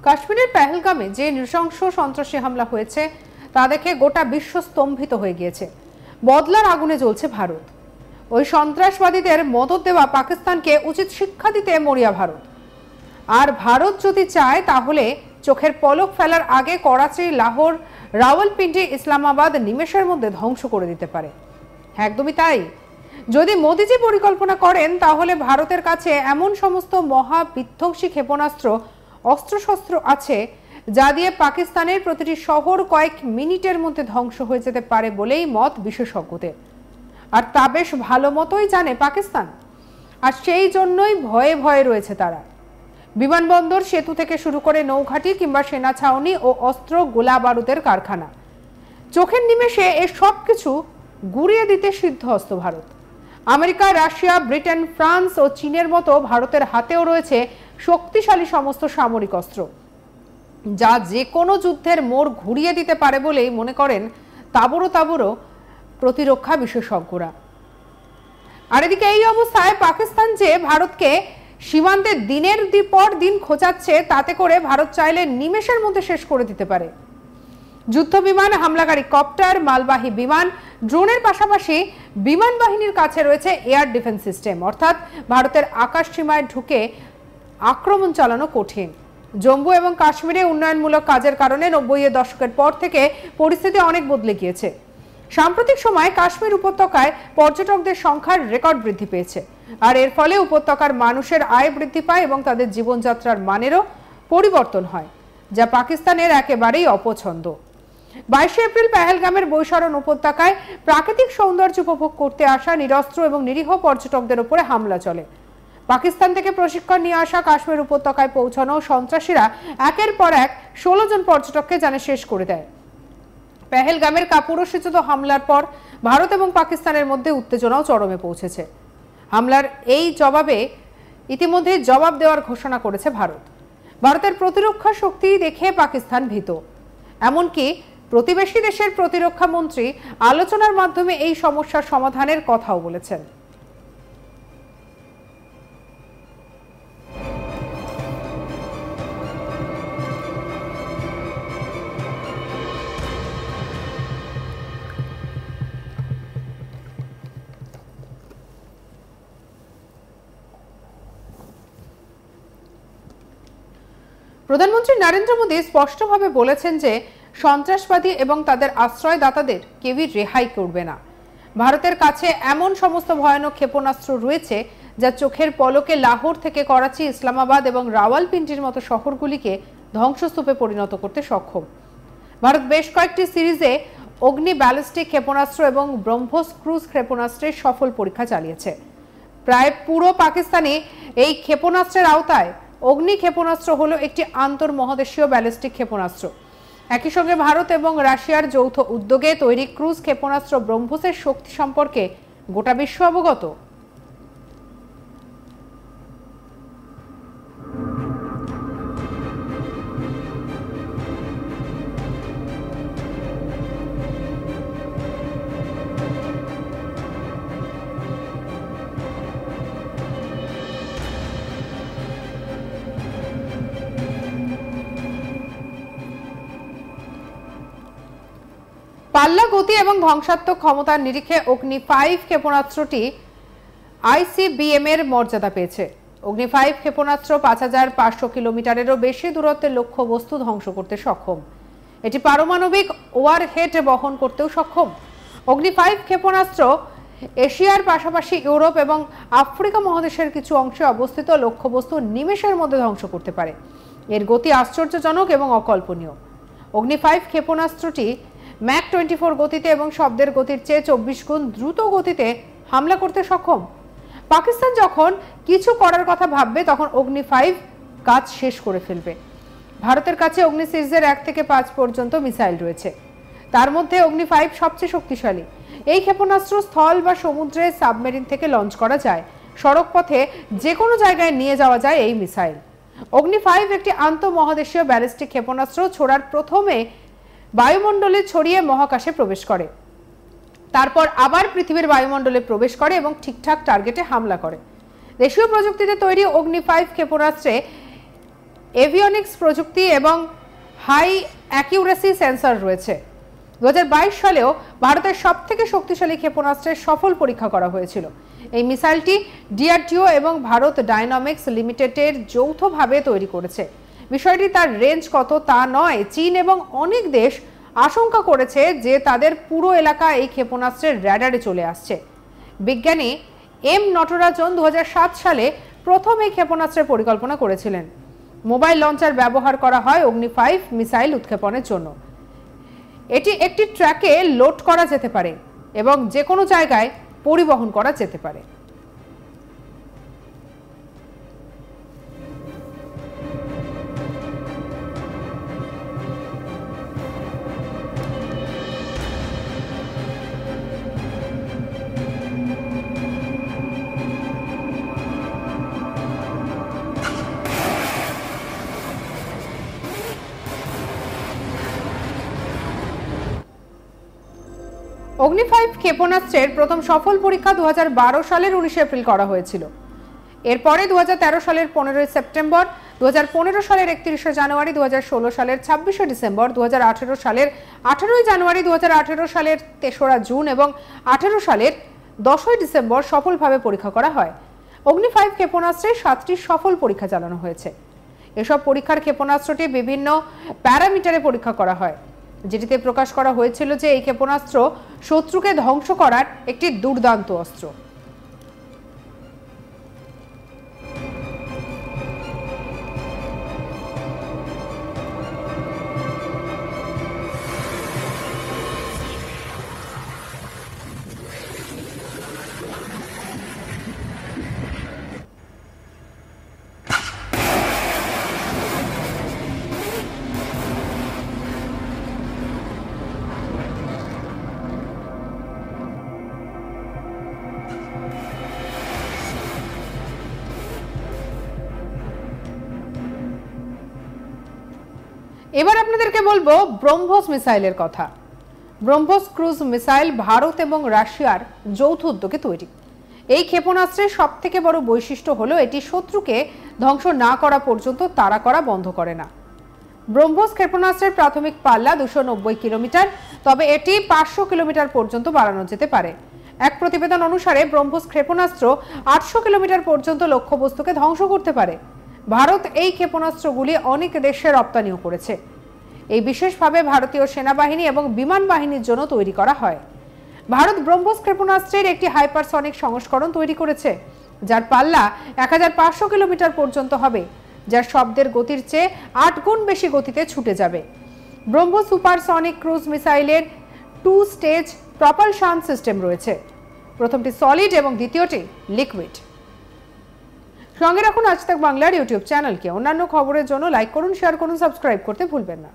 কাশ্মীরের পেহেলগামে যে নৃশংস সন্ত্রাসী হামলা হয়েছে তা দেখে গোটা বিশ্ব স্তম্ভিত হয়ে গিয়েছে। বদলার আগুনে জ্বলছে ভারত। ওই সন্ত্রাসবাদীদের মদদ দেওয়া পাকিস্তানকে উচিত শিক্ষা দিতে মরিয়া ভারত। আর ভারত যদি চায় তাহলে চোখের পলক ফেলার আগে করাচি, লাহোর, রাওয়ালপিন্ডি, ইসলামাবাদ নিমেষের মধ্যে ধ্বংস করে দিতে পারে। একদমই তাই। যদি মোদিজি পরিকল্পনা করেন তাহলে ভারতের কাছে এমন সমস্ত মহা বিধ্বংসী ক্ষেপণাস্ত্র, অস্ত্রশস্ত্র আছে যা দিয়ে পাকিস্তানের প্রতিটি শহর কয়েক মিনিটের মধ্যে ধ্বংস হয়ে যেতে পারে বলেই মত বিশেষজ্ঞদের। আর তা বেশ ভালো মতোই জানে পাকিস্তান। আর সেই জন্যই ভয়ে ভয়ে রয়েছে তারা। বিমানবন্দর, সেতু থেকে শুরু করে নৌঘাটি কিংবা সেনা ছাউনি ও অস্ত্র গোলা বারুদের কারখানা, চোখের নিমেষে এ সব কিছু গুড়িয়ে দিতে সিদ্ধহস্ত Bharat. America, Russia, Britain, France ও চীনের মতো ভারতের হাতেও রয়েছে শক্তিশালী সমস্ত সামরিক অস্ত্র, যা যে কোনো যুদ্ধের মোড় ঘুরিয়ে দিতে পারে বলেই মনে করেন তাবড়ো তাবড়ো প্রতিরক্ষা বিশেষজ্ঞরা। আর এদিকে এই অবস্থায় পাকিস্তান যে ভারতকে সীমান্তে দিনের পর দিন খোঁচাচ্ছে, তাতে করে ভারত চাইলে নিমেষের মধ্যে শেষ করে দিতে পারে। যুদ্ধ বিমান, হামলাকারী কপ্টার, মালবাহী বিমান, ড্রোনের পাশাপাশি বিমান বাহিনীর কাছে রয়েছে এয়ার ডিফেন্স সিস্টেম, অর্থাৎ ভারতের আকাশ সীমায় ঢুকে আক্রমণ চালানো কঠিন। জম্মু এবং কাশ্মীরে উন্নয়নমূলক কাজের কারণে 90-এর দশকের পর থেকে পরিস্থিতি অনেক বদলে গিয়েছে। সাম্প্রতিক সময়ে কাশ্মীর উপত্যকায় পর্যটকদের সংখ্যার রেকর্ড বৃদ্ধি পেয়েছে। আর এর ফলে উপত্যকার মানুষের আয় বৃদ্ধি পায় এবং তাদের জীবনযাত্রার মানেরও পরিবর্তন হয়, যা পাকিস্তানের একেবারেই অপছন্দ। 22 এপ্রিল পেহেলগামের বৈশরণ উপত্যকায় প্রাকৃতিক সৌন্দর্য উপভোগ করতে আসা নিরস্ত্র এবং নিরীহ পর্যটকদের উপরে হামলা চলে। পাকিস্তান থেকে প্রশিক্ষণ নিয়ে আসা কাশ্মীর উপত্যকায় পৌঁছানো সন্ত্রাসীরা একের পর এক 16 জন পর্যটককে জানে শেষ করে দেয়। পেহেলগামের কাপুরুষোচিত হামলার পর ভারত এবং পাকিস্তানের মধ্যে উত্তেজনাও চরমে পৌঁছেছে। হামলার এই জবাবে ইতিমধ্যে জবাব দেওয়ার ঘোষণা করেছে ভারত। ভারতের প্রতিরক্ষা শক্তি দেখে পাকিস্তান ভীত। এমনকি প্রতিবেশী দেশের প্রতিরক্ষা মন্ত্রী আলোচনার মাধ্যমে এই সমস্যার সমাধানের কথাও বলেছেন। প্রধানমন্ত্রী নরেন্দ্র মোদী স্পষ্টভাবে বলেছেন যে সন্ত্রাসবাদী এবং তাদের আশ্রয়দাতাদের কেউই রেহাই করবে না। ভারতের কাছে এমন সমস্ত ভয়ানক ক্ষেপণাস্ত্র রয়েছে যা চোখের পলকে লাহোর থেকে করাচি, ইসলামাবাদ এবং রাওয়ালপিন্ডির মতো শহরগুলিকে ধ্বংসস্তূপে পরিণত করতে সক্ষম। ভারত বেশ কয়েকটি সিরিজে অগ্নি ব্যালিস্টিক ক্ষেপণাস্ত্র এবং ব্রহ্মোস ক্রুজ ক্ষেপণাস্ত্রের সফল পরীক্ষা চালিয়েছে। প্রায় পুরো পাকিস্তানে এই ক্ষেপণাস্ত্রের আওতায়। অগ্নি ক্ষেপণাস্ত্র হলো একটি আন্তর্মহাদেশীয় ব্যালিস্টিক ক্ষেপণাস্ত্র। একই সঙ্গে ভারত এবং রাশিয়ার যৌথ উদ্যোগে তৈরি ক্রুজ ক্ষেপণাস্ত্র ব্রহ্মোসের শক্তি সম্পর্কে গোটা বিশ্ব অবগত। পাল্লা, গতি এবং ধ্বংসাত্মক ক্ষমতার নিরিখে অগ্নি 5 ক্ষেপণাস্ত্রটি আইসিবিএম এর মর্যাদা পেয়েছে। অগ্নি 5 ক্ষেপণাস্ত্র 5500 কিলোমিটারেরও বেশি দূরত্বের লক্ষ্যবস্তু ধ্বংস করতে সক্ষম। এটি পারমাণবিক ওয়ারহেড বহন করতেও সক্ষম। অগ্নি 5 ক্ষেপণাস্ত্র এশিয়ার পাশাপাশি ইউরোপ এবং আফ্রিকা মহাদেশের কিছু অংশে অবস্থিত লক্ষ্যবস্তু নিমেষের মধ্যে ধ্বংস করতে পারে। এর গতি আশ্চর্যজনক এবং অকল্পনীয়। অগ্নি 5 ক্ষেপণাস্ত্রটি ম্যাক 24 গতিতে এবং শব্দের গতির চেয়ে 24 গুণ দ্রুত গতিতে হামলা করতে সক্ষম। পাকিস্তান যখন কিছু করার কথা ভাববে তখন অগ্নি 5 কাজ শেষ করে ফেলবে। ভারতের কাছে অগ্নি সিরিজের 1 থেকে 5 পর্যন্ত মিসাইল রয়েছে। তার মধ্যে অগ্নি 5 সবচেয়ে শক্তিশালী। এই ক্ষেপণাস্ত্র স্থল বা সমুদ্রে সাবমেরিন থেকে লঞ্চ করা যায়। সড়ক পথে যে কোনো জায়গায় নিয়ে যাওয়া যায় এই মিসাইল। অগ্নি 5 একটি আন্তঃমহাদেশীয় ব্যালিস্টিক ক্ষেপণাস্ত্র ছোড়ার প্রথমে বায়ুমণ্ডলে ছড়িয়ে মহাকাশে প্রবেশ করে, তারপর আবার পৃথিবীর বায়ুমণ্ডলে প্রবেশ করে এবং ঠিকঠাক টার্গেটে হামলা করে। দেশীয় প্রযুক্তিতে তৈরি অগ্নি 5 ক্ষেপণাস্ত্রে এভিওনিক্স প্রযুক্তি এবং হাই অ্যাকিউরেসি সেন্সর রয়েছে। 2022 সালেও ভারতের সবথেকে শক্তিশালী ক্ষেপণাস্ত্রের সফল পরীক্ষা করা হয়েছিল। এই মিসাইলটি ডিআরডিও এবং ভারত ডায়নামিক্স লিমিটেডের যৌথভাবে তৈরি করেছে। বিষয়টি তার রেঞ্জ কত তা নয়, চীন এবং অনেক দেশ আশঙ্কা করেছে যে তাদের পুরো এলাকা এই ক্ষেপণাস্ত্রের র্যাডারে চলে আসছে। বিজ্ঞানী এম নটরাজন 2007 সালে প্রথম এই ক্ষেপণাস্ত্রের পরিকল্পনা করেছিলেন। মোবাইল লঞ্চার ব্যবহার করা হয় অগ্নি 5 মিসাইল উৎক্ষেপণের জন্য। এটি একটি ট্র্যাকে লোড করা যেতে পারে এবং যে কোনো জায়গায় পরিবহন করা যেতে পারে। অগ্নি 5 ক্ষেপণাস্ত্রের প্রথম সফল পরীক্ষা 2012 সালের 19 এপ্রিল করা হয়েছিল। এরপরে 2013 সালের 15 সেপ্টেম্বর, 2015 সালের 31 জানুয়ারি, 2016 সালের 26 ডিসেম্বর, 2018 সালের 18 জানুয়ারি, 2018 সালের 3রা জুন এবং 18 সালের 10 ডিসেম্বর সফলভাবে পরীক্ষা করা হয়। অগ্নি 5 ক্ষেপণাস্ত্রের 7টি সফল পরীক্ষা চালানো হয়েছে। এসব পরীক্ষার ক্ষেপণাস্ত্রটি বিভিন্ন প্যারামিটারে পরীক্ষা করা হয়, যেটিতে প্রকাশ করা হয়েছিল যে এই ক্ষেপণাস্ত্র শত্রুকে ধ্বংস করার একটি দুর্দান্ত অস্ত্র। এবার আপনাদেরকে বলবো ব্রহ্মোস মিসাইলের কথা। ব্রহ্মোস ক্রুজ মিসাইল ভারত এবং রাশিয়ার যৌথ উদ্যোগে তৈরি। এই ক্ষেপণাস্ত্রের সবথেকে বড় বৈশিষ্ট্য হলো এটি শত্রুকে ধ্বংস না করা পর্যন্ত তাড়া করা বন্ধ করে না। ব্রহ্মোস ক্ষেপণাস্ত্রের প্রাথমিক পাল্লা 290 কিলোমিটার, তবে এটি 500 কিলোমিটার পর্যন্ত বাড়ানো যেতে পারে। এক প্রতিবেদন অনুসারে ব্রহ্মোস ক্ষেপণাস্ত্র 800 কিলোমিটার পর্যন্ত লক্ষ্যবস্তুকে ধ্বংস করতে পারে। ভারত এই ক্ষেপণাস্ত্রগুলি অনেক দেশে রপ্তানিও করেছে। এই বিশেষভাবে ভারতীয় সেনাবাহিনী এবং বিমান বাহিনীর জন্য তৈরি করা হয়। ভারত ব্রহ্মোস ক্ষেপণাস্ত্রের একটি হাইপারসনিক সংস্করণ তৈরি করেছে, যার পাল্লা 1500 কিলোমিটার পর্যন্ত হবে, যা শব্দের গতির চেয়ে 8 গুণ বেশি গতিতে ছুটে যাবে। ব্রহ্মোস সুপারসনিক ক্রুজ মিসাইলের 2 স্টেজ প্রপালশন সিস্টেম রয়েছে। প্রথমটি সলিড এবং দ্বিতীয়টি লিকুইড। সঙ্গে রাখুন আজ তাক বাংলার ইউটিউব চ্যানেলকে। অন্যান্য খবরের জন্য লাইক করুন, শেয়ার করুন, সাবস্ক্রাইব করতে ভুলবেন না।